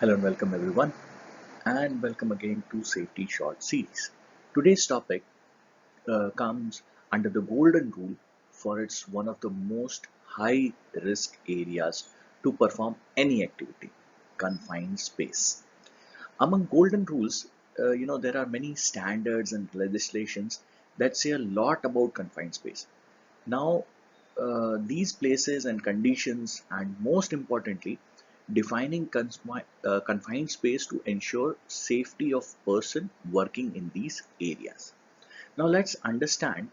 Hello and welcome everyone, and welcome again to Safety Short Series. Today's topic comes under the golden rule for it's one of the most high risk areas to perform any activity, confined space. Among golden rules, there are many standards and legislations that say a lot about confined space. Now, these places and conditions, and most importantly, defining confined space to ensure safety of person working in these areas. Now, let's understand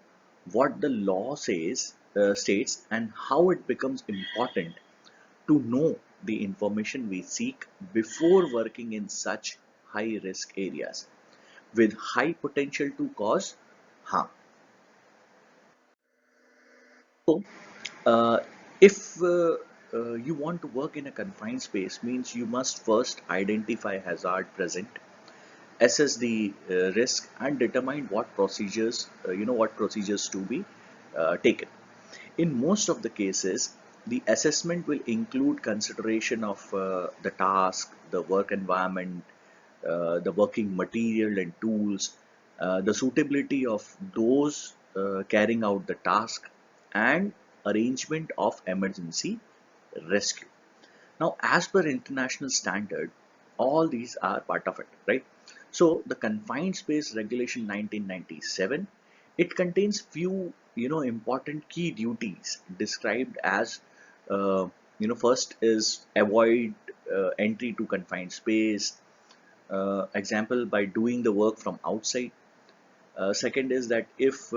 what the law states and how it becomes important to know the information we seek before working in such high risk areas with high potential to cause harm. So, Uh, if you want to work in a confined space, means you must first identify hazard present, assess the risk, and determine what procedures to be taken. In most of the cases, the assessment will include consideration of the task, the work environment, the working material and tools, the suitability of those carrying out the task, and arrangement of emergency rescue. Now, as per international standard, all these are part of it, right? So, the Confined Space Regulation 1997, it contains few, important key duties described as, first is avoid entry to confined space. Example, by doing the work from outside. Second is that if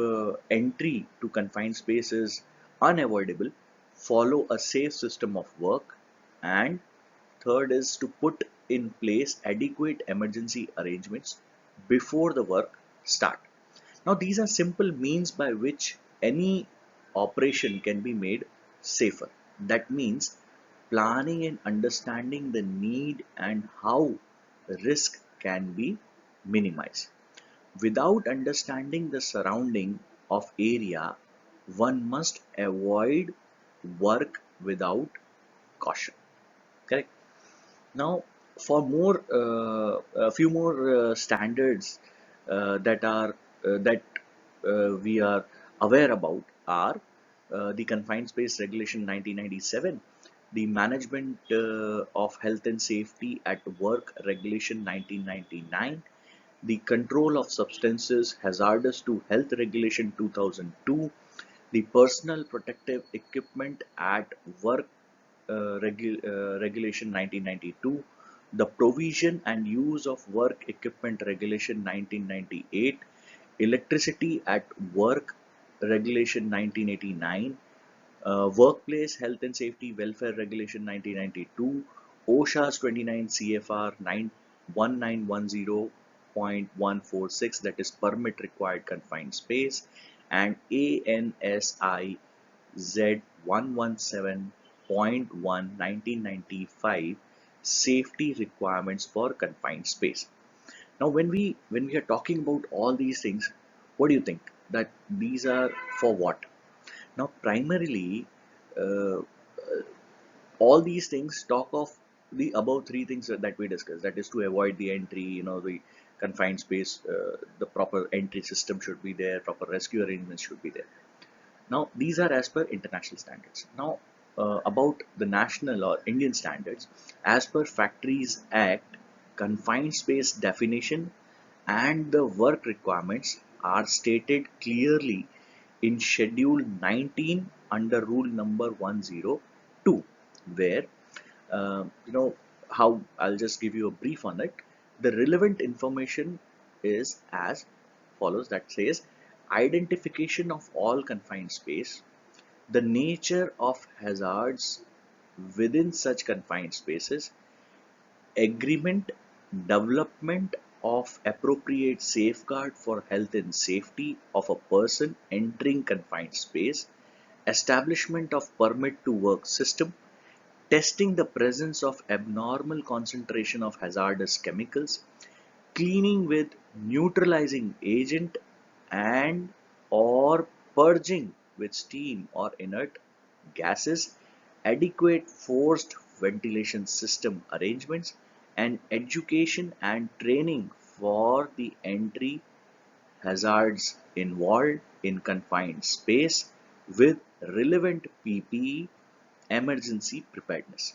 entry to confined space is unavoidable, follow a safe system of work. And third is to put in place adequate emergency arrangements before the work start. Now these are simple means by which any operation can be made safer. That means planning and understanding the need and how risk can be minimized. Without understanding the surrounding of area, one must avoid work without caution. Correct. Now, for more, a few more standards that we are aware about are the Confined Space Regulation 1997, the Management of Health and Safety at Work Regulation 1999, the Control of Substances Hazardous to Health Regulation 2002, the Personal Protective Equipment at Work Regulation 1992, the Provision and Use of Work Equipment Regulation 1998, Electricity at Work Regulation 1989, Workplace Health and Safety Welfare Regulation 1992, OSHA's 29 CFR 1910.146, that is permit required confined space, and ANSI Z117.1 1995 safety requirements for confined space. Now when we are talking about all these things, what do you think that these are for what? Now primarily, uh, all these things talk of the above three things that we discussed, that is to avoid the entry, the confined space, the proper entry system should be there, proper rescue arrangements should be there. Now, these are as per international standards. Now, about the national or Indian standards, as per Factories Act, confined space definition and the work requirements are stated clearly in Schedule 19 under Rule number 102, where how I'll just give you a brief on it. The relevant information is as follows, that says identification of all confined space, the nature of hazards within such confined spaces, agreement, development of appropriate safeguard for health and safety of a person entering confined space, establishment of permit to work system, testing the presence of abnormal concentration of hazardous chemicals, cleaning with neutralizing agent, and or purging with steam or inert gases, adequate forced ventilation system arrangements, and education and training for the entry hazards involved in confined space with relevant PPE emergency preparedness.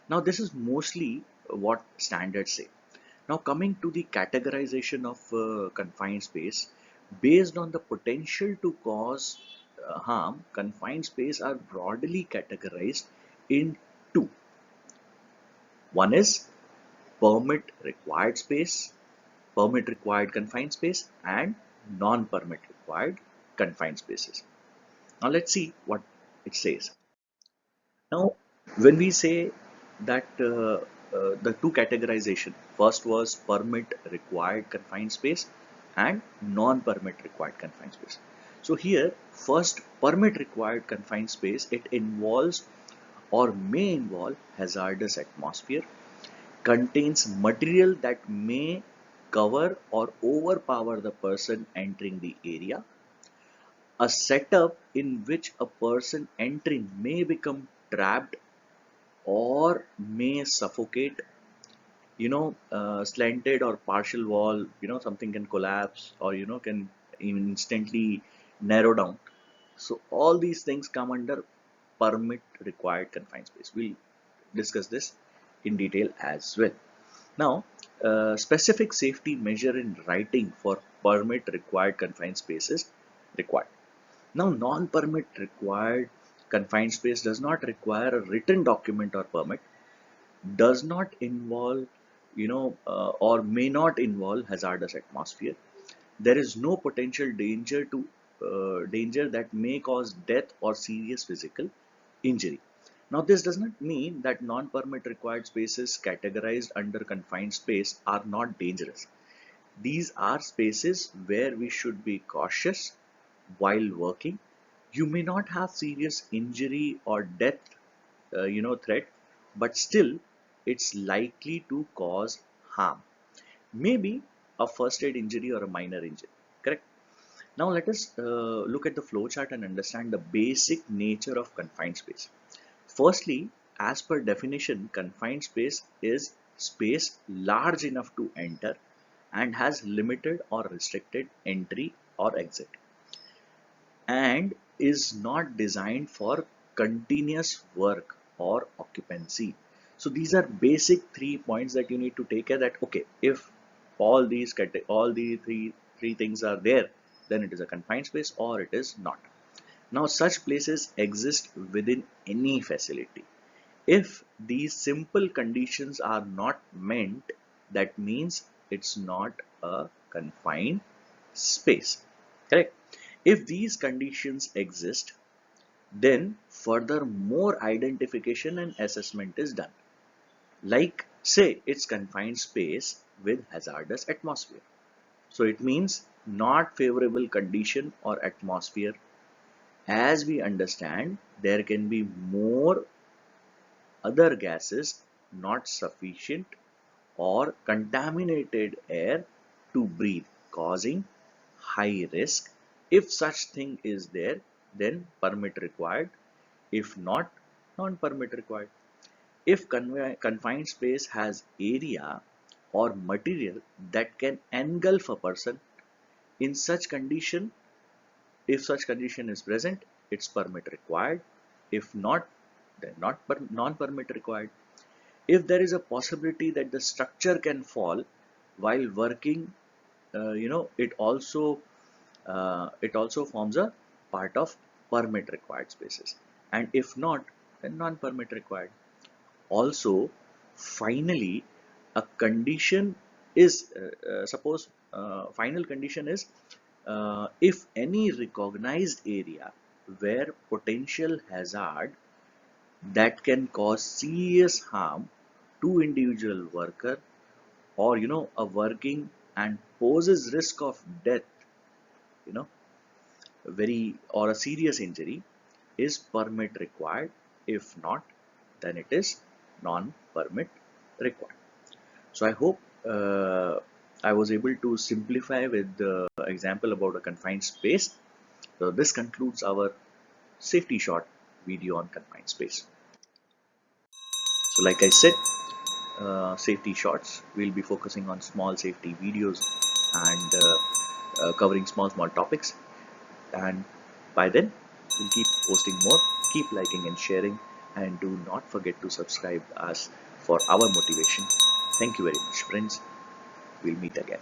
Now, this is mostly what standards say. Now, coming to the categorization of confined space, based on the potential to cause harm, confined space are broadly categorized in two. One is permit required space, permit required confined space, and non-permit required confined spaces. Now, let's see what it says. Now, when we say that the two categorization, first was permit required confined space and non-permit required confined space. So here, first permit required confined space, it involves or may involve hazardous atmosphere, contains material that may cover or overpower the person entering the area, a setup in which a person entering may become trapped or may suffocate, slanted or partial wall, something can collapse or, can instantly narrow down. So all these things come under permit required confined space. We'll discuss this in detail as well. Now, specific safety measure in writing for permit required confined spaces required. Now, non-permit required confined space does not require a written document or permit, does not involve, or may not involve hazardous atmosphere. There is no potential danger that may cause death or serious physical injury. Now, this does not mean that non-permit required spaces categorized under confined space are not dangerous. These are spaces where we should be cautious while working. You may not have serious injury or death, threat, but still it's likely to cause harm. Maybe a first aid injury or a minor injury. Correct. Now let us look at the flowchart and understand the basic nature of confined space. Firstly, as per definition, confined space is space large enough to enter and has limited or restricted entry or exit, and is not designed for continuous work or occupancy. So these are basic 3 points that you need to take care that okay, if all the three things are there, then it is a confined space or it is not. Now such places exist within any facility. If these simple conditions are not met, that means it's not a confined space. Correct. If these conditions exist, then further more identification and assessment is done. Like say it's confined space with hazardous atmosphere. So it means not favorable condition or atmosphere. As we understand, there can be more other gases, not sufficient or contaminated air to breathe, causing high risk. If such thing is there, then permit required. If not, non-permit required. If confined space has area or material that can engulf a person, in such condition, if such condition is present, it's permit required. If not, then not non-permit required. If there is a possibility that the structure can fall while working, it also forms a part of permit required spaces. And if not, then non-permit required. Also, finally, a condition is suppose final condition is if any recognized area where potential hazard that can cause serious harm to individual worker or a working and poses risk of death, you know very or a serious injury, is permit required. If not, then it is non-permit required. So I hope I was able to simplify with the example about a confined space. So this concludes our safety short video on confined space. So like I said, safety shots. We'll be focusing on small safety videos and covering small topics. And by then, we'll keep posting more. Keep liking and sharing, and do not forget to subscribe us for our motivation. Thank you very much, friends. We'll meet again.